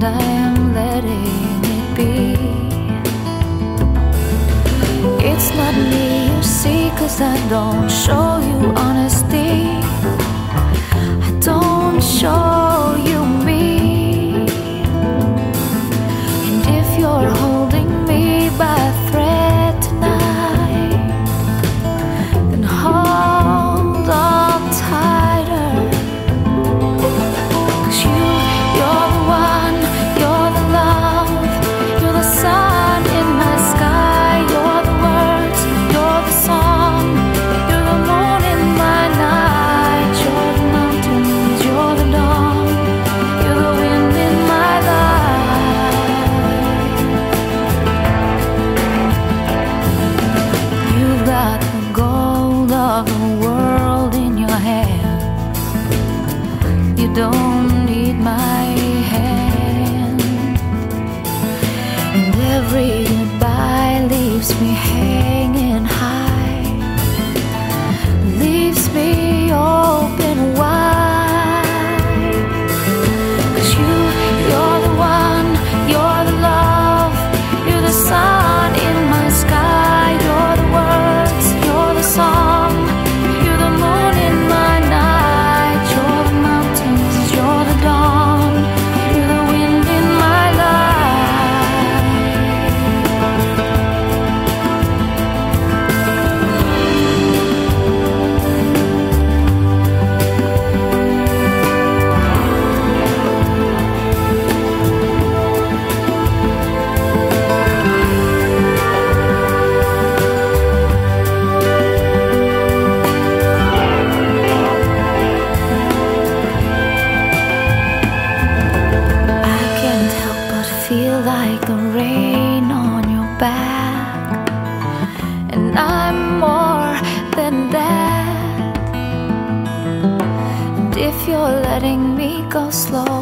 and I am letting it be. It's not me you see, 'cause I don't show you honesty. I don't show you me. And if you're holding me by a thread tonight, then hold on tighter. 'Cause you're the one, you're the love, you're the sun in my sky, you're the words, you're the song, you're the moon in my night, you're the mountains, you're the dawn, you're the wind in my life. You've got the gold of the world in your hand. You don't need my hand. And every goodbye leaves me hanging high, leaves me open wide. 'Cause you're the one, you're the love, you're the sun in my sky, you're the words, you're the song, you're the moon in my night, you're the mountains, you're the dawn, you're the wind in my life. I can't help but feel like the rain on your back, and I'm more than that. And if you're letting me go slow,